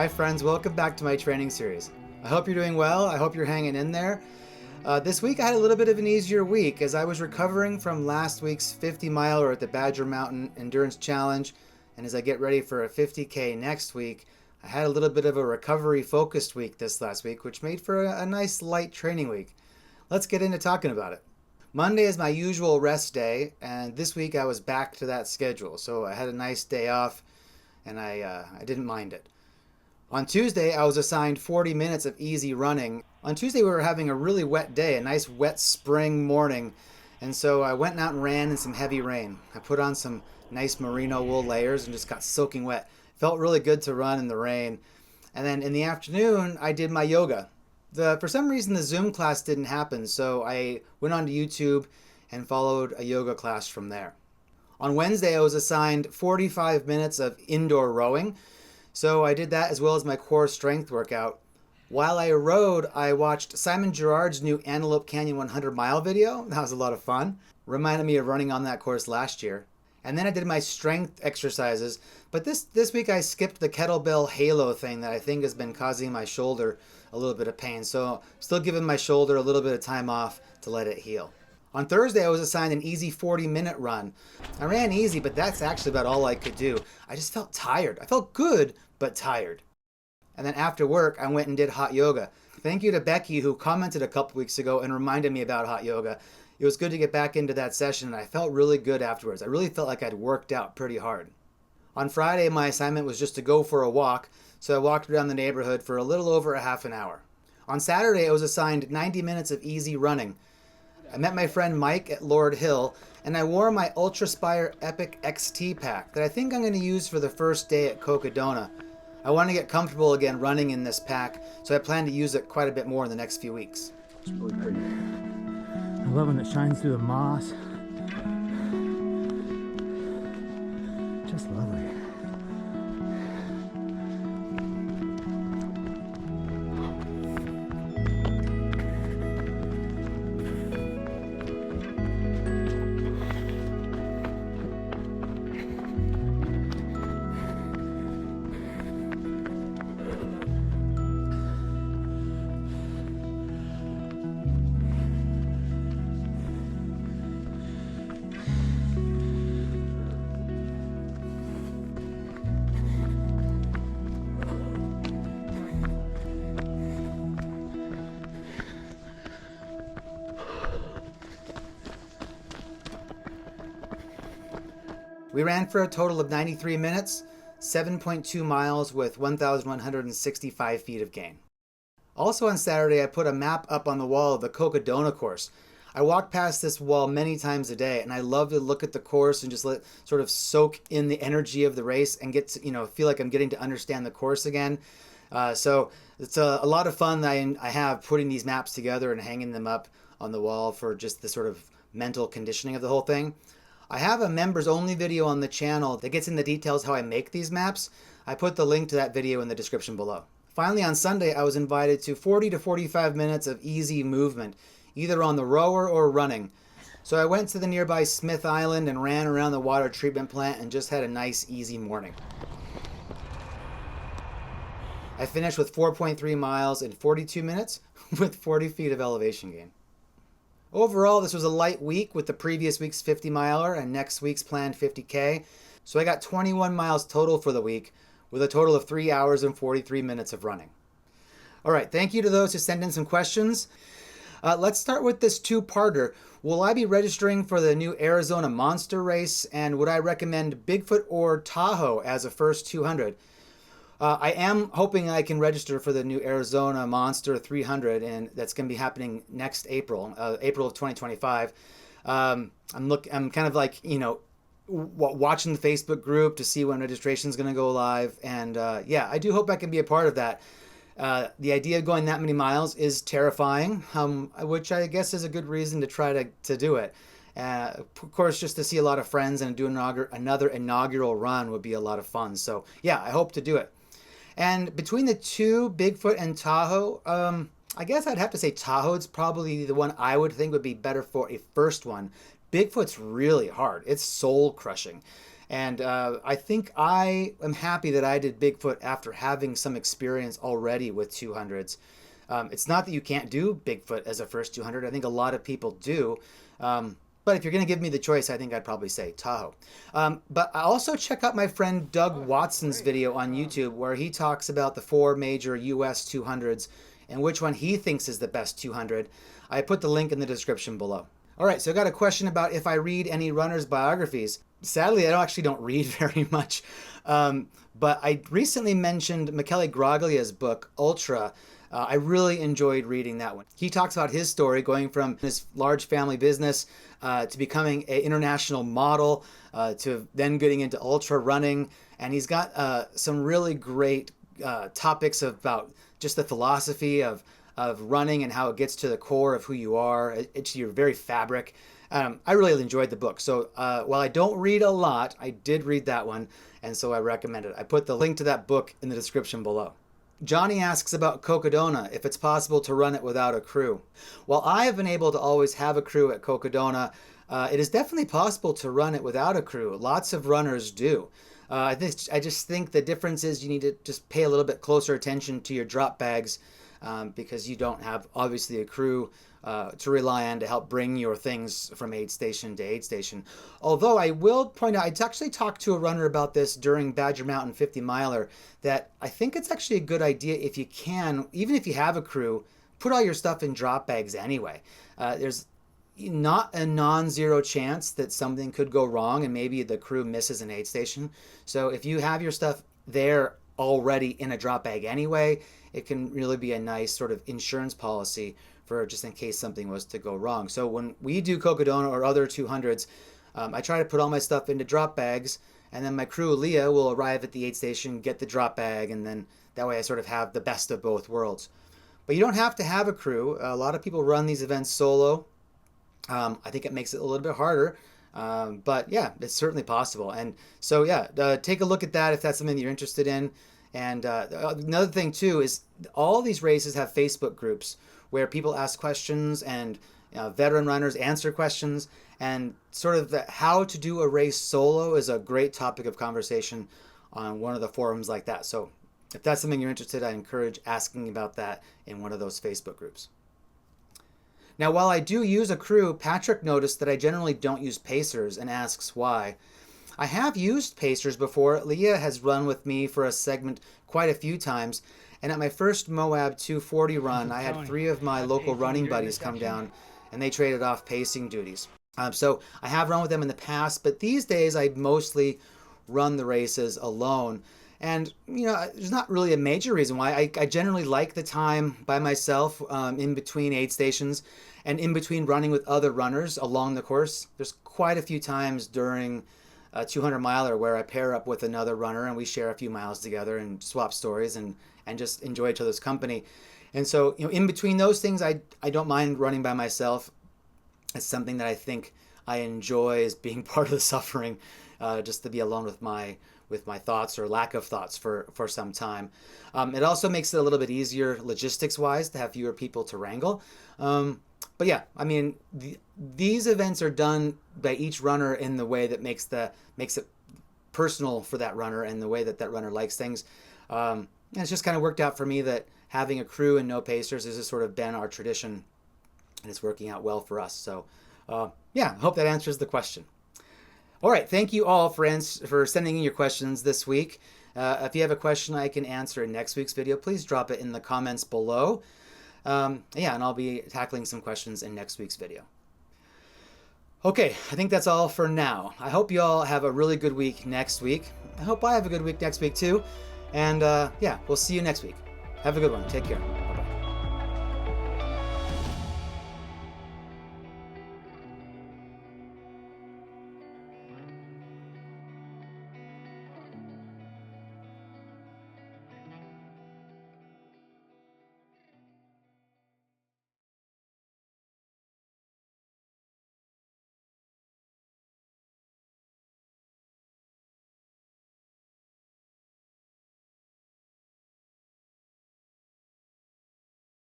Hi friends, welcome back to my training series. I hope you're doing well. I hope you're hanging in there. This week I had a little bit of an easier week as I was recovering from last week's 50-miler at the Badger Mountain Endurance Challenge, and as I get ready for a 50K next week, I had a little bit of a recovery-focused week this last week, which made for a nice light training week. Let's get into talking about it. Monday is my usual rest day, and this week I was back to that schedule, so I had a nice day off, and I didn't mind it. On Tuesday, I was assigned 40 minutes of easy running. On Tuesday, we were having a really wet day, a nice wet spring morning, and so I went out and ran in some heavy rain. I put on some nice merino wool layers and just got soaking wet. Felt really good to run in the rain. And then in the afternoon, I did my yoga. For some reason, the Zoom class didn't happen, so I went onto YouTube and followed a yoga class from there. On Wednesday, I was assigned 45 minutes of indoor rowing. So I did that as well as my core strength workout. While I rode, I watched Simon Gerard's new Antelope Canyon 100-mile video. That was a lot of fun. Reminded me of running on that course last year. And then I did my strength exercises. But this week I skipped the kettlebell halo thing that I think has been causing my shoulder a little bit of pain. So still giving my shoulder a little bit of time off to let it heal. On Thursday, I was assigned an easy 40-minute run. I ran easy, but that's actually about all I could do. I just felt tired. I felt good, but tired. And then after work, I went and did hot yoga. Thank you to Becky, who commented a couple weeks ago and reminded me about hot yoga. It was good to get back into that session, and I felt really good afterwards. I really felt like I'd worked out pretty hard. On Friday, my assignment was just to go for a walk, so I walked around the neighborhood for a little over a half an hour. On Saturday, I was assigned 90 minutes of easy running. I met my friend Mike at Lord Hill, and I wore my Ultraspire Epic XT pack that I think I'm going to use for the first day at Cocodona. I want to get comfortable again running in this pack, so I plan to use it quite a bit more in the next few weeks. It's really pretty. I love when it shines through the moss. Just lovely. We ran for a total of 93 minutes, 7.2 miles with 1,165 feet of gain. Also on Saturday, I put a map up on the wall of the Cocodona course. I walk past this wall many times a day, and I love to look at the course and just sort of soak in the energy of the race and get to, feel like I'm getting to understand the course again. So it's a lot of fun that I have putting these maps together and hanging them up on the wall for just the sort of mental conditioning of the whole thing. I have a members only video on the channel that gets into details how I make these maps. I put the link to that video in the description below. Finally, on Sunday, I was invited to 40 to 45 minutes of easy movement, either on the rower or running. So I went to the nearby Smith Island and ran around the water treatment plant and just had a nice, easy morning. I finished with 4.3 miles in 42 minutes with 40 feet of elevation gain. Overall, this was a light week with the previous week's 50-miler and next week's planned 50K. So I got 21 miles total for the week with a total of 3 hours and 43 minutes of running. All right, thank you to those who sent in some questions. Let's start with this two-parter. Will I be registering for the new Arizona Monster race, and would I recommend Bigfoot or Tahoe as a first 200? I am hoping I can register for the new Arizona Monster 300, and that's going to be happening next April, April of 2025. I'm kind of like, watching the Facebook group to see when registration is going to go live, and yeah, I do hope I can be a part of that. The idea of going that many miles is terrifying, which I guess is a good reason to try to do it. Of course, just to see a lot of friends and do another inaugural run would be a lot of fun. So yeah, I hope to do it. And between the two, Bigfoot and Tahoe, I guess I'd have to say Tahoe's probably the one I would think would be better for a first one. Bigfoot's really hard. It's soul crushing. And I think I am happy that I did Bigfoot after having some experience already with 200s. It's not that you can't do Bigfoot as a first 200. I think a lot of people do. But if you're going to give me the choice, I think I'd probably say Tahoe. But I also check out my friend Doug Watson's video on YouTube where he talks about the 4 major US 200s and which one he thinks is the best 200. I put the link in the description below. All right, so I got a question about if I read any runners' biographies. Sadly, I actually don't read very much. But I recently mentioned Michele Graglia's book, Ultra. I really enjoyed reading that one. He talks about his story going from his large family business to becoming an international model to then getting into ultra running. And he's got some really great topics about just the philosophy of running and how it gets to the core of who you are. It's your very fabric. I really enjoyed the book. So while I don't read a lot, I did read that one. And so I recommend it. I put the link to that book in the description below. Johnny asks about Cocodona, if it's possible to run it without a crew. While I have been able to always have a crew at Cocodona, it is definitely possible to run it without a crew. Lots of runners do. I just think the difference is you need to just pay a little bit closer attention to your drop bags because you don't have, obviously, a crew to rely on to help bring your things from aid station to aid station. Although I will point out, I actually talked to a runner about this during Badger Mountain 50 miler, that I think it's actually a good idea if you can, even if you have a crew, put all your stuff in drop bags anyway. There's not a non-zero chance that something could go wrong and maybe the crew misses an aid station. So if you have your stuff there already in a drop bag anyway, it can really be a nice sort of insurance policy for just in case something was to go wrong. So when we do Cocodona or other 200s, I try to put all my stuff into drop bags, and then my crew, Leah, will arrive at the aid station, get the drop bag, and then that way I sort of have the best of both worlds. But you don't have to have a crew. A lot of people run these events solo. I think it makes it a little bit harder. But yeah, it's certainly possible. And so yeah, take a look at that if that's something you're interested in. And another thing too is all these races have Facebook groups where people ask questions and veteran runners answer questions, and sort of how to do a race solo is a great topic of conversation on one of the forums like that. So if that's something you're interested in, I encourage asking about that in one of those Facebook groups. Now, while I do use a crew, Patrick noticed that I generally don't use pacers and asks why. I have used pacers before. Leah has run with me for a segment quite a few times. And at my first Moab 240 run, I had 3 of my local running buddies come down, and they traded off pacing duties. So I have run with them in the past, but these days I mostly run the races alone. And, you know, there's not really a major reason why. I generally like the time by myself in between aid stations and in between running with other runners along the course. There's quite a few times during a 200 miler where I pair up with another runner and we share a few miles together and swap stories and just enjoy each other's company. And so, you know, in between those things, I don't mind running by myself. It's something that I think I enjoy, is being part of the suffering, just to be alone with my thoughts or lack of thoughts for some time. It also makes it a little bit easier logistics wise to have fewer people to wrangle. But yeah, I mean, these events are done by each runner in the way that makes it personal for that runner and the way that that runner likes things. And it's just kind of worked out for me that having a crew and no pacers has just sort of been our tradition, and it's working out well for us. So yeah, I hope that answers the question. All right, thank you all for sending in your questions this week. If you have a question I can answer in next week's video, please drop it in the comments below. Yeah, and I'll be tackling some questions in next week's video. Okay, I think that's all for now. I hope you all have a really good week next week. I hope I have a good week next week too. And yeah, we'll see you next week. Have a good one. Take care.